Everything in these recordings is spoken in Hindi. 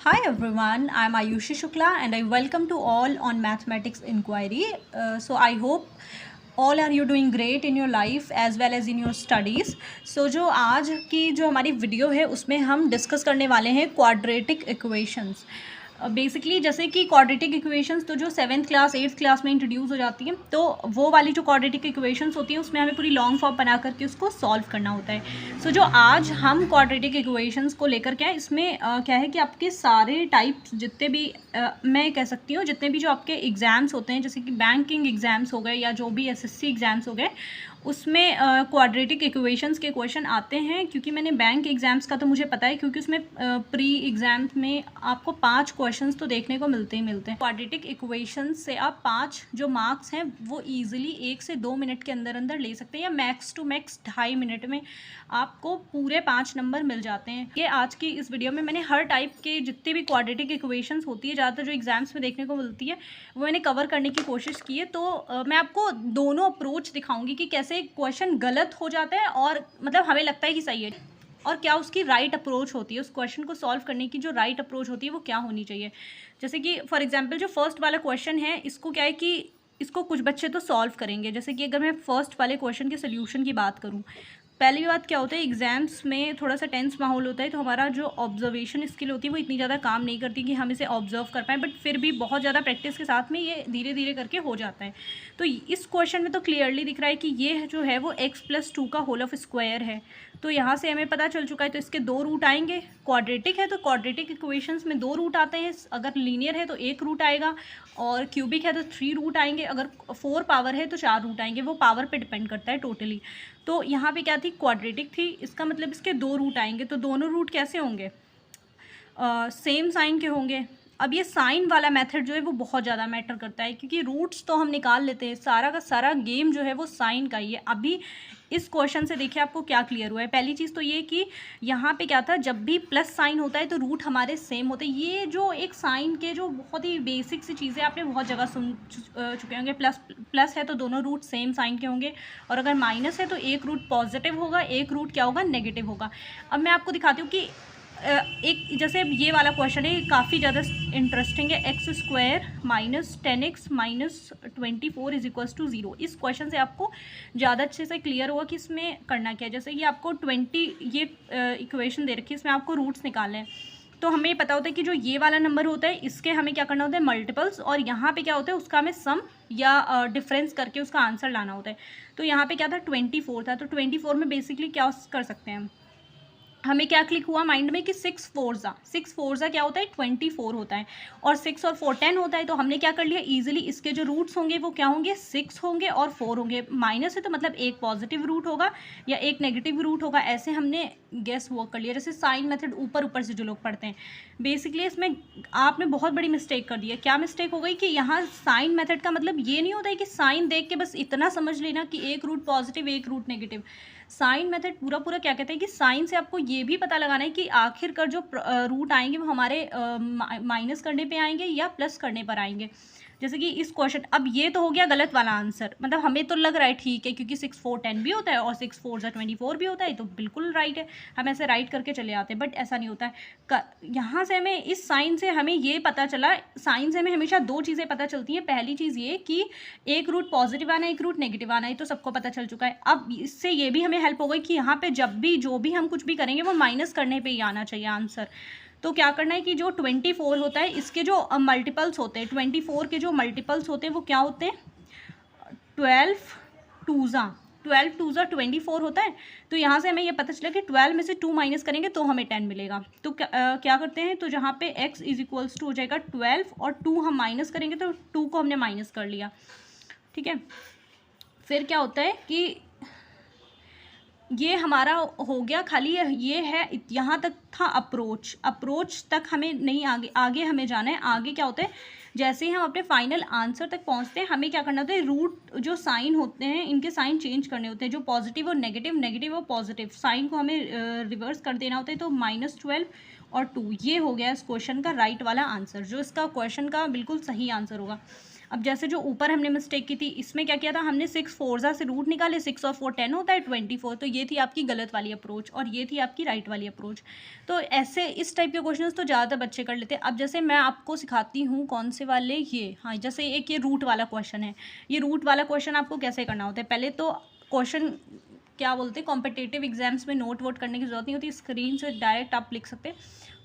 Hi everyone, I'm Ayushi Shukla and I welcome to all on Mathematics Inquiry. So I hope all are you doing great in your life as well as in your studies. So जो आज की जो हमारी वीडियो है उसमें हम डिस्कस करने वाले हैं क्वाड्रेटिक इक्वेशंस। बेसिकली जैसे कि क्वाड्रेटिक इक्वेशंस तो जो 7th क्लास 8th क्लास में इंट्रोड्यूस हो जाती हैं, तो वो वाली जो क्वाड्रेटिक इक्वेशंस होती हैं उसमें हमें पूरी लॉन्ग फॉर्म बना करके उसको सॉल्व करना होता है। सो जो आज हम क्वाड्रेटिक इक्वेशंस को लेकर क्या है, इसमें क्या है कि आपके सारे टाइप्स जितने भी मैं कह सकती हूँ जितने भी जो आपके एग्ज़ाम्स होते हैं, जैसे कि बैंकिंग एग्ज़ाम्स हो गए या जो भी एसएससी एग्ज़ाम्स हो गए, उसमें क्वाड्रेटिक इक्वेशंस के क्वेश्चन आते हैं। क्योंकि मैंने बैंक एग्ज़ाम्स का तो मुझे पता है, क्योंकि उसमें प्री एग्ज़ाम में आपको 5 क्वेश्चंस तो देखने को मिलते ही मिलते हैं। क्वाड्रेटिक इक्वेशंस से आप 5 जो मार्क्स हैं वो ईजिली 1 से 2 मिनट के अंदर अंदर ले सकते हैं, या मैक्स टू मैक्स 2.5 मिनट में आपको पूरे 5 नंबर मिल जाते हैं। ये आज की इस वीडियो में मैंने हर टाइप के जितने भी क्वाड्रेटिक इक्वेशंस होती है ज़्यादातर जो एग्ज़ाम्स में देखने को मिलती है वो मैंने कवर करने की कोशिश की है। तो मैं आपको दोनों अप्रोच दिखाऊंगी कि कैसे क्वेश्चन गलत हो जाता है और मतलब हमें लगता है कि सही है, और क्या उसकी राइट अप्रोच होती है, उस क्वेश्चन को सॉल्व करने की जो राइट अप्रोच होती है वो क्या होनी चाहिए। जैसे कि फॉर एग्जांपल जो फर्स्ट वाला क्वेश्चन है, इसको क्या है कि इसको कुछ बच्चे तो सॉल्व करेंगे। जैसे कि अगर मैं फर्स्ट वाले क्वेश्चन के सोल्यूशन की बात करूँ, पहली बात क्या होता है, एग्ज़ाम्स में थोड़ा सा टेंस माहौल होता है, तो हमारा जो ऑब्जर्वेशन स्किल होती है वो इतनी ज़्यादा काम नहीं करती कि हम इसे ऑब्जर्व कर पाएँ, बट फिर भी बहुत ज़्यादा प्रैक्टिस के साथ में ये धीरे धीरे करके हो जाता है। तो इस क्वेश्चन में तो क्लियरली दिख रहा है कि ये जो है वो x+2 का होल ऑफ स्क्वायर है। तो यहाँ से हमें पता चल चुका है, तो इसके 2 रूट आएंगे। क्वाड्रेटिक है तो क्वाड्रेटिक इक्वेशंस में 2 रूट आते हैं, अगर लीनियर है तो 1 रूट आएगा, और क्यूबिक है तो 3 रूट आएंगे, अगर 4 पावर है तो 4 रूट आएंगे। वो पावर पे डिपेंड करता है टोटली। तो यहाँ पे क्या थी, क्वाड्रेटिक थी, इसका मतलब इसके 2 रूट आएंगे। तो दोनों रूट कैसे होंगे, सेम साइन के होंगे। अब ये साइन वाला मेथड जो है वो बहुत ज़्यादा मैटर करता है, क्योंकि रूट्स तो हम निकाल लेते हैं, सारा का सारा गेम जो है वो साइन का ही है। अभी इस क्वेश्चन से देखिए आपको क्या क्लियर हुआ है। पहली चीज़ तो ये कि यहाँ पे क्या था, जब भी प्लस साइन होता है तो रूट हमारे सेम होते हैं। ये जो एक साइन के जो बहुत ही बेसिक सी चीज़ें आपने बहुत जगह सुन चुके होंगे। प्लस है तो दोनों रूट सेम साइन के होंगे, और अगर माइनस है तो एक रूट पॉजिटिव होगा, एक रूट क्या होगा, नेगेटिव होगा। अब मैं आपको दिखाती हूँ कि एक जैसे ये वाला क्वेश्चन है, काफ़ी ज़्यादा इंटरेस्टिंग है। x² - 10x - 24 = 0। इस क्वेश्चन से आपको ज़्यादा अच्छे से क्लियर होगा कि इसमें करना क्या है। जैसे कि आपको 20 ये इक्वेशन दे रखी है, इसमें आपको रूट्स निकालने हैं। तो हमें पता होता है कि जो ये वाला नंबर होता है इसके हमें क्या करना होता है, मल्टीपल्स, और यहाँ पे क्या होता है उसका हमें सम या डिफरेंस करके उसका आंसर लाना होता है। तो यहाँ पे क्या था, 24 था, तो 24 में बेसिकली क्या कर सकते हैं हम, हमें क्या क्लिक हुआ माइंड में कि 6 4 क्या होता है, 24 होता है, और 6 और 4 10 होता है। तो हमने क्या कर लिया, इजीली इसके जो रूट्स होंगे वो क्या होंगे, 6 होंगे और 4 होंगे। माइनस है तो मतलब एक पॉजिटिव रूट होगा या एक नेगेटिव रूट होगा, ऐसे हमने गेस वर्क कर लिया। जैसे साइन मेथड ऊपर ऊपर से जो लोग पढ़ते हैं, बेसिकली इसमें आपने बहुत बड़ी मिस्टेक कर दी है। क्या मिस्टेक हो गई कि यहाँ साइन मेथड का मतलब ये नहीं होता है कि साइन देख के बस इतना समझ लेना कि एक रूट पॉजिटिव एक रूट नेगेटिव। साइन मेथड पूरा पूरा क्या कहते हैं कि साइन से आपको ये भी पता लगाना है कि आखिरकार जो रूट आएंगे वो हमारे माइनस करने पे आएंगे या प्लस करने पर आएंगे। जैसे कि इस क्वेश्चन, अब ये तो हो गया गलत वाला आंसर, मतलब हमें तो लग रहा है ठीक है क्योंकि 6 4 10 भी होता है और 6 4 24 भी होता है, तो बिल्कुल राइट है, हम ऐसे राइट करके चले आते हैं। बट ऐसा नहीं होता है। यहाँ से हमें इस साइन से हमें ये पता चला, साइन से हमें हमेशा 2 चीज़ें पता चलती हैं। पहली चीज़ ये कि एक रूट पॉजिटिव आना है, एक रूट नेगेटिव आना है, तो सबको पता चल चुका है। अब इससे ये भी हमें हेल्प हो गई कि यहाँ पे जब भी जो भी हम कुछ भी करेंगे वो माइनस करने पे ही आना चाहिए आंसर। तो क्या करना है कि जो 24 होता है इसके जो मल्टीपल्स होते हैं, 24 के जो मल्टीपल्स होते हैं वो क्या होते हैं, 12 2 24 होता है। तो यहाँ से हमें ये पता चला कि 12 में से 2 माइनस करेंगे तो हमें 10 मिलेगा। तो क्या करते हैं, तो जहाँ पे x = हो जाएगा 12 और 2 हम माइनस करेंगे, तो 2 को हमने माइनस कर लिया। ठीक है, फिर क्या होता है कि ये हमारा हो गया, खाली ये है, यहाँ तक था अप्रोच तक हमें नहीं, आगे हमें जाना है। आगे क्या होता है, जैसे ही हम अपने फाइनल आंसर तक पहुँचते हैं हमें क्या करना होता है, रूट जो साइन होते हैं इनके साइन चेंज करने होते हैं, जो पॉजिटिव और नेगेटिव और पॉजिटिव साइन को हमें रिवर्स कर देना होता है। तो -12 और 2 ये हो गया इस क्वेश्चन का राइट वाला आंसर, जो इसका क्वेश्चन का बिल्कुल सही आंसर होगा। अब जैसे जो ऊपर हमने मिस्टेक की थी, इसमें क्या किया था हमने 6 4 से रूट निकाले, 6 और 4 10 होता है 24, तो ये थी आपकी गलत वाली अप्रोच और ये थी आपकी राइट वाली अप्रोच। तो ऐसे इस टाइप के क्वेश्चंस तो ज़्यादातर बच्चे कर लेते हैं। अब जैसे मैं आपको सिखाती हूँ कौन से वाले, ये हाँ, जैसे एक ये रूट वाला क्वेश्चन है, ये रूट वाला क्वेश्चन आपको कैसे करना होता है। पहले तो क्वेश्चन क्या बोलते हैं, कॉम्पिटिटिव एग्जाम्स में नोट वोट करने की जरूरत नहीं होती, स्क्रीन से डायरेक्ट आप लिख सकते हैं।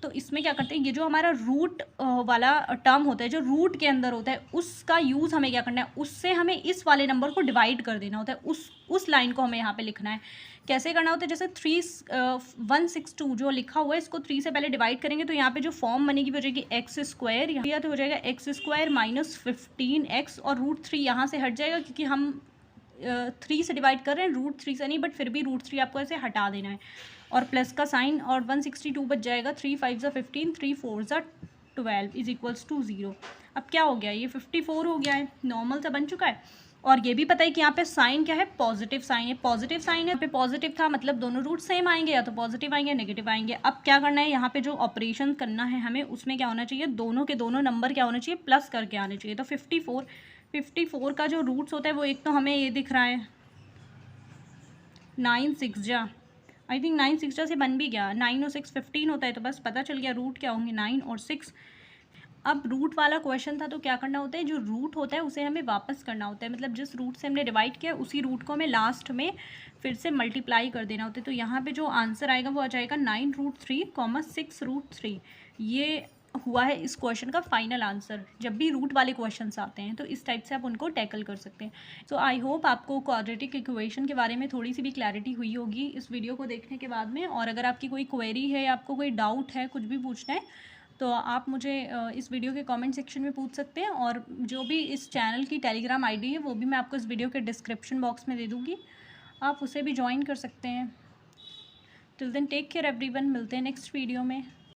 तो इसमें क्या करते हैं, ये जो हमारा रूट वाला टर्म होता है, जो रूट के अंदर होता है, उसका यूज़ हमें क्या करना है, उससे हमें इस वाले नंबर को डिवाइड कर देना होता है, उस लाइन को हमें यहाँ पे लिखना है। कैसे करना होता है, जैसे 162 जो लिखा हुआ है, इसको 3 से पहले डिवाइड करेंगे तो यहाँ पे जो फॉर्म बनेगी वो हो जाएगी एक्स स्क्वायर, यहाँ तो हो जाएगा एक्स स्क्वायर माइनस 15x, और रूट 3 यहाँ से हट जाएगा क्योंकि हम 3 से डिवाइड कर रहे हैं, रूट 3 से नहीं, बट फिर भी रूट 3 आपको ऐसे हटा देना है, और प्लस का साइन, और 162 बच जाएगा, 3 5 15, 3 4 12 इज इक्वल्स टू 0। अब क्या हो गया, ये 54 हो गया है, नॉर्मल सा बन चुका है। और ये भी पता है कि यहाँ पे साइन क्या है, पॉजिटिव साइन है, पॉजिटिव साइन है, यहाँ पे पॉजिटिव था मतलब दोनों रूट सेम आएंगे, या तो पॉजिटिव आएंगे नेगेटिव आएंगे। अब क्या करना है, यहाँ पे जो ऑपरेशन करना है हमें, उसमें क्या होना चाहिए, दोनों के दोनों नंबर क्या होना चाहिए, प्लस करके आने चाहिए। तो 54 का जो रूट्स होता है वो एक तो हमें ये दिख रहा है 9 6 जा, आई थिंक 9 6 जा से बन भी गया, 9 और 6 15 होता है, तो बस पता चल गया रूट क्या होंगे 9 और 6। अब रूट वाला क्वेश्चन था तो क्या करना होता है, जो रूट होता है उसे हमें वापस करना होता है, मतलब जिस रूट से हमने डिवाइड किया उसी रूट को हमें लास्ट में फिर से मल्टीप्लाई कर देना होता है। तो यहाँ पे जो आंसर आएगा वो आ जाएगा 9√3, 6√3। ये हुआ है इस क्वेश्चन का फाइनल आंसर। जब भी रूट वाले क्वेश्चंस आते हैं तो इस टाइप से आप उनको टैकल कर सकते हैं। सो आई होप आपको क्वाड्रेटिक इक्वेशन के बारे में थोड़ी सी भी क्लैरिटी हुई होगी इस वीडियो को देखने के बाद में। और अगर आपकी कोई क्वेरी है, आपको कोई डाउट है, कुछ भी पूछना है, तो आप मुझे इस वीडियो के कमेंट सेक्शन में पूछ सकते हैं। और जो भी इस चैनल की टेलीग्राम आईडी है वो भी मैं आपको इस वीडियो के डिस्क्रिप्शन बॉक्स में दे दूँगी, आप उसे भी ज्वाइन कर सकते हैं। Till then take care everyone, मिलते हैं नेक्स्ट वीडियो में।